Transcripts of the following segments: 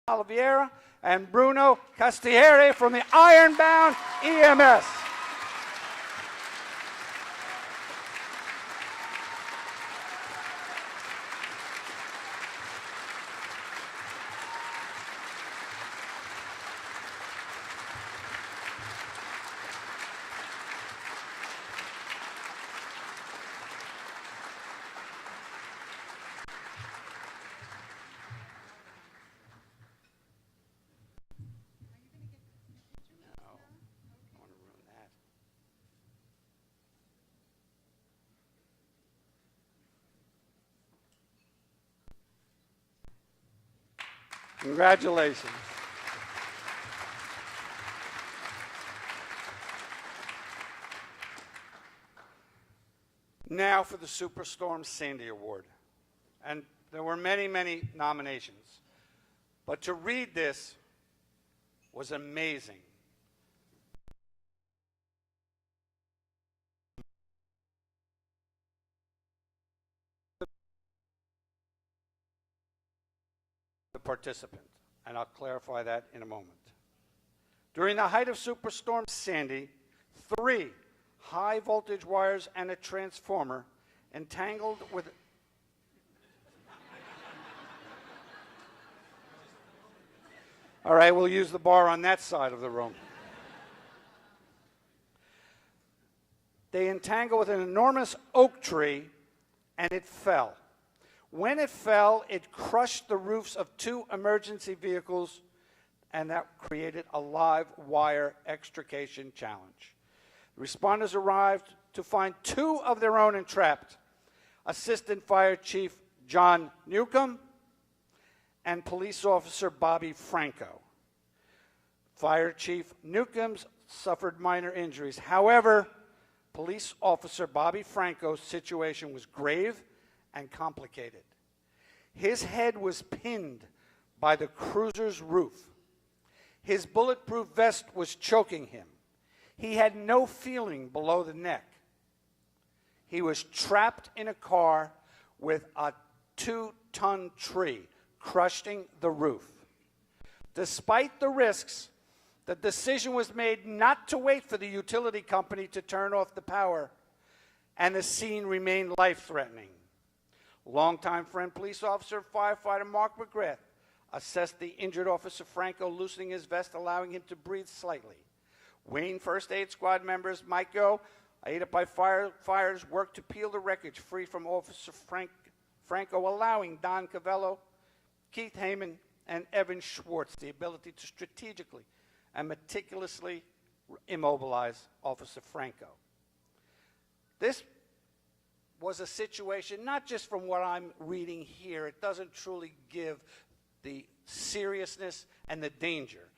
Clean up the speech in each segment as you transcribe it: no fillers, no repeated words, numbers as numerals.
Oliveira and Bruno Castiere from the Ironbound EMS. Congratulations. Now for the Superstorm Sandy Award. And there were many, many nominations. But to read this was amazing. The participant, and I'll clarify that in a moment. During the height of Superstorm Sandy, 3 high voltage wires and a transformer entangled with all right, we'll use the bar on that side of the room. They entangled with an enormous oak tree, and it fell. When it fell, it crushed the roofs of 2 emergency vehicles, and that created a live wire extrication challenge. Responders arrived to find 2 of their own entrapped, Assistant Fire Chief John Newcomb and Police Officer Bobby Franco. Fire Chief Newcomb suffered minor injuries. However, Police Officer Bobby Franco's situation was grave and complicated. His head was pinned by the cruiser's roof. His bulletproof vest was choking him. He had no feeling below the neck. He was trapped in a car with a 2-ton tree crushing the roof. Despite the risks, the decision was made not to wait for the utility company to turn off the power, and the scene remained life-threatening. Longtime friend, police officer, firefighter Mark McGrath assessed the injured Officer Franco, loosening his vest, allowing him to breathe slightly. Wayne First Aid Squad members Mike Go, aided by firefighters, worked to peel the wreckage free from Officer Franco, allowing Don Cavello, Keith Heyman, and Evan Schwartz the ability to strategically and meticulously immobilize Officer Franco. This was a situation, not just from what I'm reading here, it doesn't truly give the seriousness and the danger.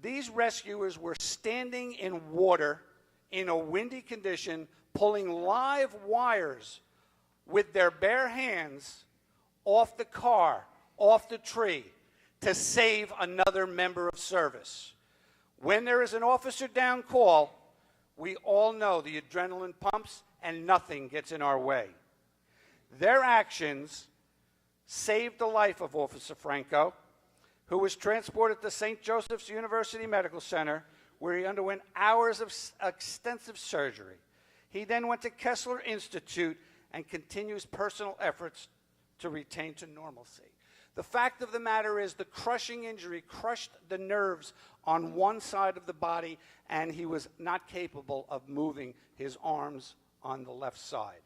These rescuers were standing in water in a windy condition, pulling live wires with their bare hands off the car, off the tree, to save another member of service. When there is an officer down call, we all know the adrenaline pumps and nothing gets in our way. Their actions saved the life of Officer Franco, who was transported to St. Joseph's University Medical Center, where he underwent hours of extensive surgery. He then went to Kessler Institute and continues personal efforts to return to normalcy. The fact of the matter is the crushing injury crushed the nerves on one side of the body, and he was not capable of moving his arms on the left side.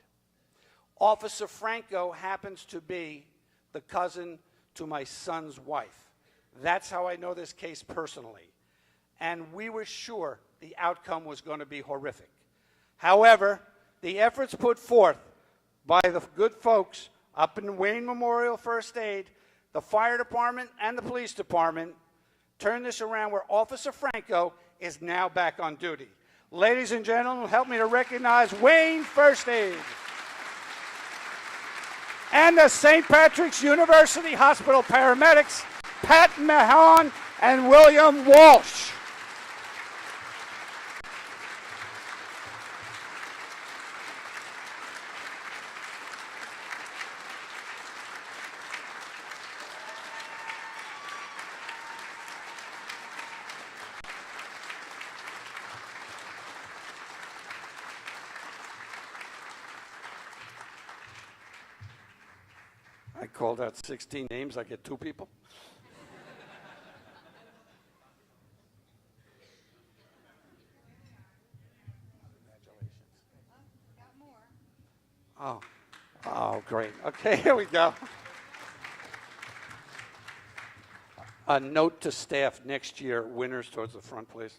Officer Franco happens to be the cousin to my son's wife. That's how I know this case personally. And we were sure the outcome was going to be horrific. However, the efforts put forth by the good folks up in Wayne Memorial First Aid, the fire department, and the police department turned this around, where Officer Franco is now back on duty. Ladies and gentlemen, help me to recognize Wayne First Aid and the St. Patrick's University Hospital paramedics, Pat Mahon and William Walsh. I called out 16 names. I get 2 people. Oh, oh, great. Okay, here we go. A note to staff next year, winners towards the front, please.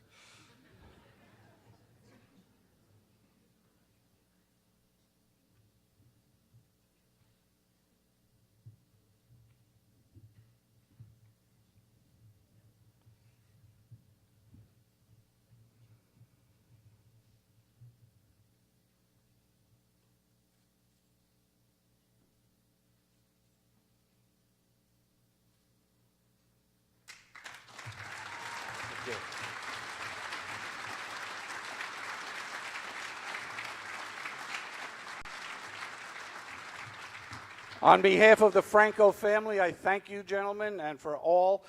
On behalf of the Franco family, I thank you, gentlemen, and for all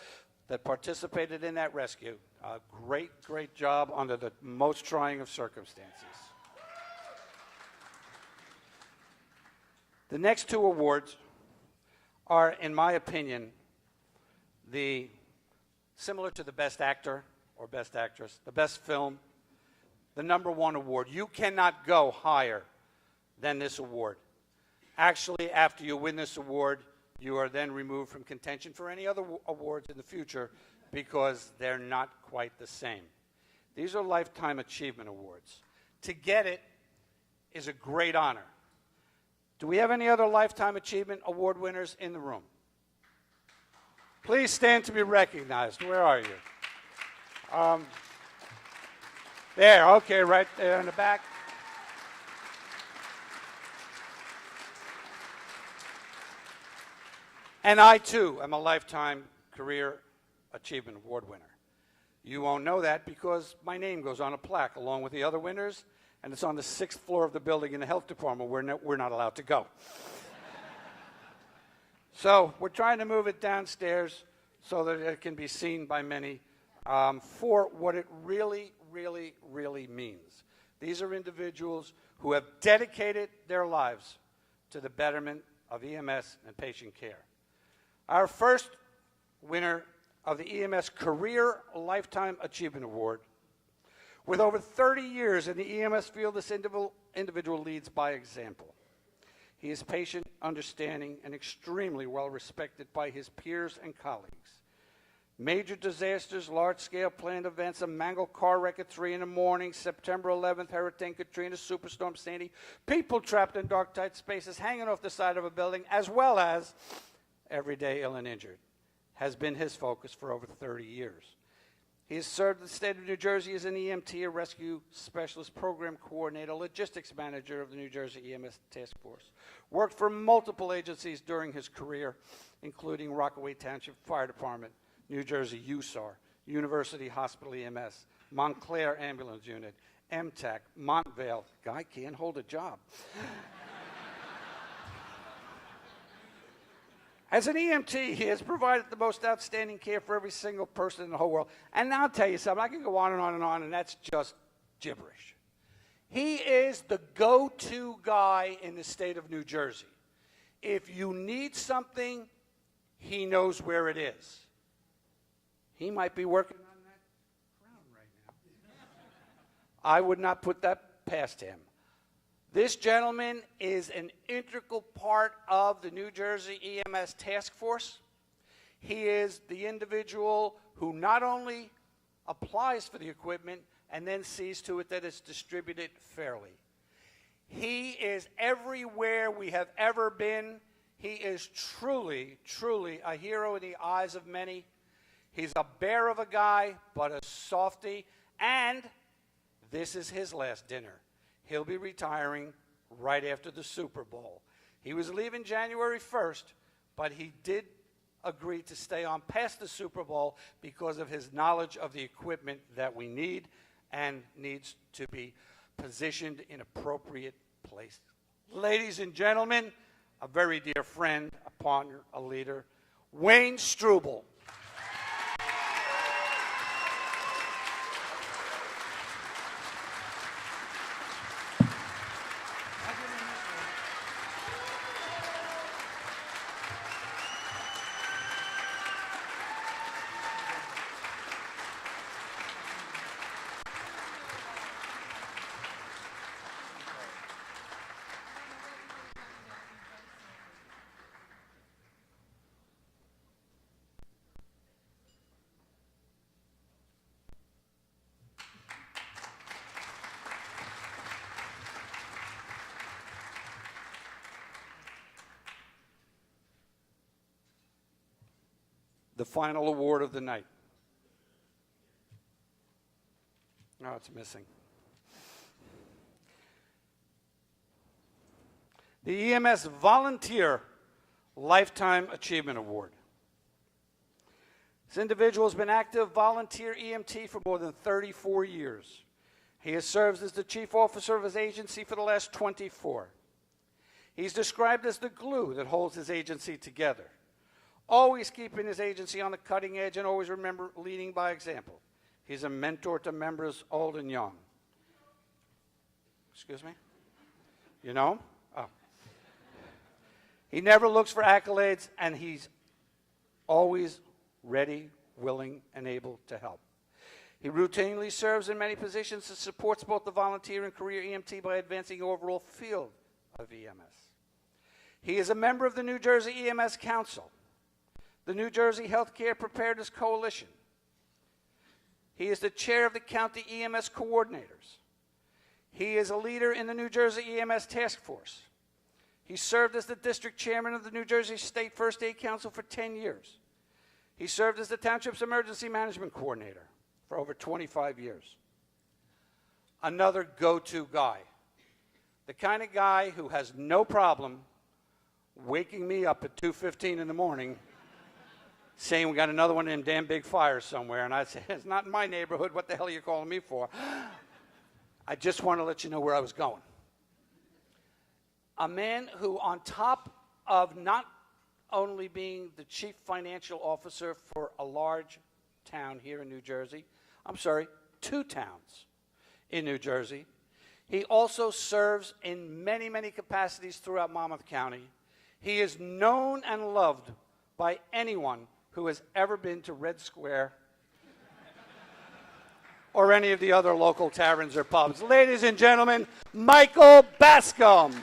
that participated in that rescue. A great, great job under the most trying of circumstances. The next 2 awards are, in my opinion, similar to the Best Actor or Best Actress, the Best Film, the #1 award. You cannot go higher than this award. Actually, after you win this award, you are then removed from contention for any other awards in the future because they're not quite the same. These are Lifetime Achievement Awards. To get it is a great honor. Do we have any other Lifetime Achievement Award winners in the room? Please stand to be recognized. Where are you? There, okay, right there in the back. And I, too, am a Lifetime Career Achievement Award winner. You won't know that because my name goes on a plaque along with the other winners, and it's on the 6th floor of the building in the health department where we're not allowed to go. So we're trying to move it downstairs so that it can be seen by many for what it really, really, really means. These are individuals who have dedicated their lives to the betterment of EMS and patient care. Our first winner of the EMS Career Lifetime Achievement Award. With over 30 years in the EMS field, this individual leads by example. He is patient, understanding, and extremely well respected by his peers and colleagues. Major disasters, large-scale planned events, a mangled car wreck at 3 in the morning, September 11th, Hurricane Katrina, Superstorm Sandy, people trapped in dark, tight spaces, hanging off the side of a building, as well as everyday ill and injured, has been his focus for over 30 years. He has served the state of New Jersey as an EMT, a rescue specialist, program coordinator, logistics manager of the New Jersey EMS Task Force. Worked for multiple agencies during his career, including Rockaway Township Fire Department, New Jersey USAR, University Hospital EMS, Montclair Ambulance Unit, MTAC, Montvale. Guy can't hold a job. As an EMT, he has provided the most outstanding care for every single person in the whole world. And I'll tell you something, I can go on and on and on, and that's just gibberish. He is the go-to guy in the state of New Jersey. If you need something, he knows where it is. He might be working on that crown right now. I would not put that past him. This gentleman is an integral part of the New Jersey EMS Task Force. He is the individual who not only applies for the equipment and then sees to it that it's distributed fairly. He is everywhere we have ever been. He is truly, truly a hero in the eyes of many. He's a bear of a guy, but a softy, and this is his last dinner. He'll be retiring right after the Super Bowl. He was leaving January 1st, but he did agree to stay on past the Super Bowl because of his knowledge of the equipment that we need and needs to be positioned in appropriate places. Ladies and gentlemen, a very dear friend, a partner, a leader, Wayne Struble. the final award of the night. Oh, it's missing. The EMS Volunteer Lifetime Achievement Award. This individual has been active volunteer EMT for more than 34 years. He has served as the chief officer of his agency for the last 24. He's described as the glue that holds his agency together, always keeping his agency on the cutting edge and always remember leading by example. He's a mentor to members old and young. Excuse me? You know him? Oh. He never looks for accolades, and he's always ready, willing, and able to help. He routinely serves in many positions and supports both the volunteer and career EMT by advancing the overall field of EMS. He is a member of the New Jersey EMS Council, the New Jersey Healthcare Preparedness Coalition. He is the chair of the county EMS coordinators. He is a leader in the New Jersey EMS Task Force. He served as the district chairman of the New Jersey State First Aid Council for 10 years. He served as the township's emergency management coordinator for over 25 years. Another go-to guy. The kind of guy who has no problem waking me up at 2:15 in the morning saying we got another one of them damn big fires somewhere. And I say, it's not in my neighborhood. What the hell are you calling me for? I just want to let you know where I was going. A man who, on top of not only being the chief financial officer for a large town here in New Jersey, I'm sorry, 2 towns in New Jersey, he also serves in many, many capacities throughout Monmouth County. He is known and loved by anyone who has ever been to Red Square or any of the other local taverns or pubs. Ladies and gentlemen, Michael Bascom.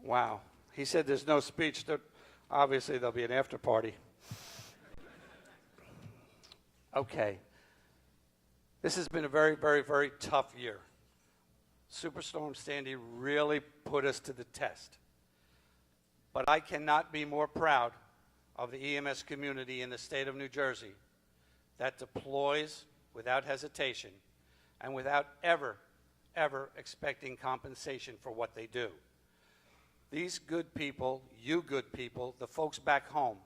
Wow. He said there's no speech. Obviously, there'll be an after party. Okay. This has been a very, very, very tough year. Superstorm Sandy really put us to the test. But I cannot be more proud of the EMS community in the state of New Jersey that deploys without hesitation and without ever expecting compensation for what they do. These good people, you good people, the folks back home,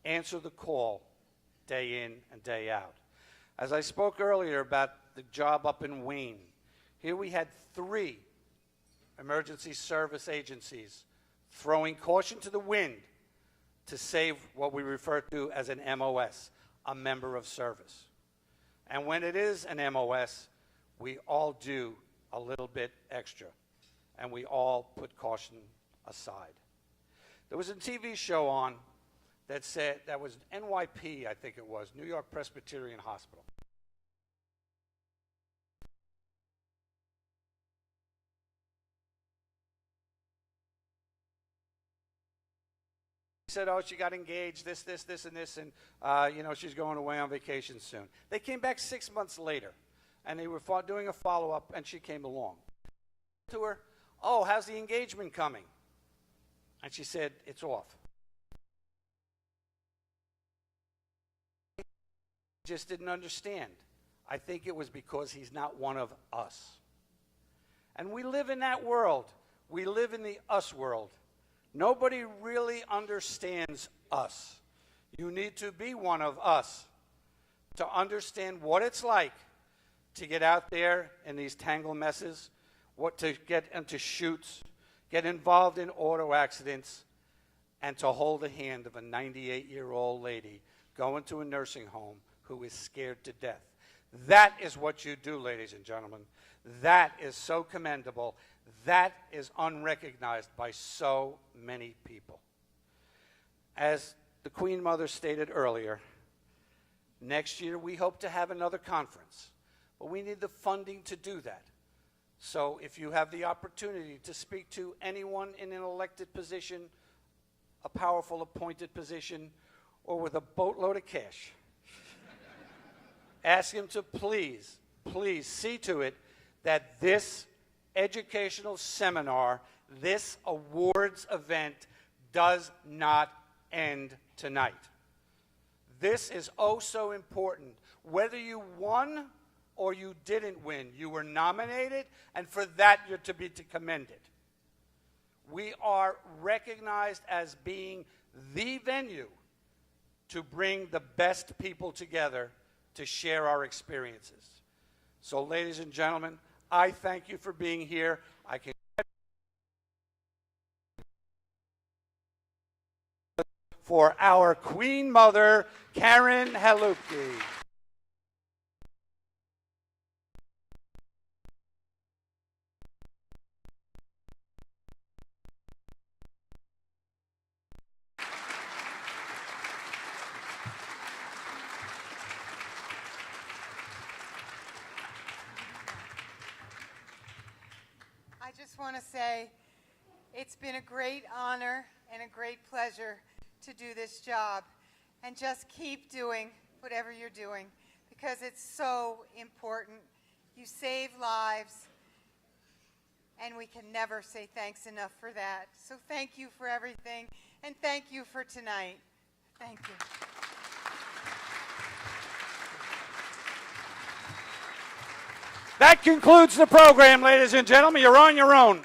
answer the call day in and day out. As I spoke earlier about the job up in Wayne, here we had 3 emergency service agencies throwing caution to the wind to save what we refer to as an MOS, a member of service. And when it is an MOS, we all do a little bit extra, and we all put caution aside. There was a TV show on that said, that was NYP, I think it was, New York Presbyterian Hospital. He said, oh, she got engaged, this, and this, and, you know, she's going away on vacation soon. They came back 6 months later, and they were doing a follow-up, and she came along. To her, oh, how's the engagement coming? And she said, it's off. Just didn't understand. I think it was because he's not one of us. And we live in that world. We live in the us world. Nobody really understands us. You need to be one of us to understand what it's like to get out there in these tangled messes, what to get into shoots, get involved in auto accidents, and to hold the hand of a 98-year-old lady going to a nursing home who is scared to death. That is what you do, ladies and gentlemen. That is so commendable. That is unrecognized by so many people. As the Queen Mother stated earlier, next year we hope to have another conference, but we need the funding to do that. So if you have the opportunity to speak to anyone in an elected position, a powerful appointed position, or with a boatload of cash, ask him to please see to it that this educational seminar, this awards event, does not end tonight. This is oh so important. Whether you won or you didn't win, you were nominated, and for that you're to be commended. We are recognized as being the venue to bring the best people together to share our experiences. So, ladies and gentlemen, I thank you for being here. I can for our Queen Mother, Karen Haluki. I just want to say it's been a great honor and a great pleasure to do this job, and just keep doing whatever you're doing because it's so important. You save lives, and we can never say thanks enough for that. So thank you for everything, and thank you for tonight. Thank you. That concludes the program, ladies and gentlemen. You're on your own.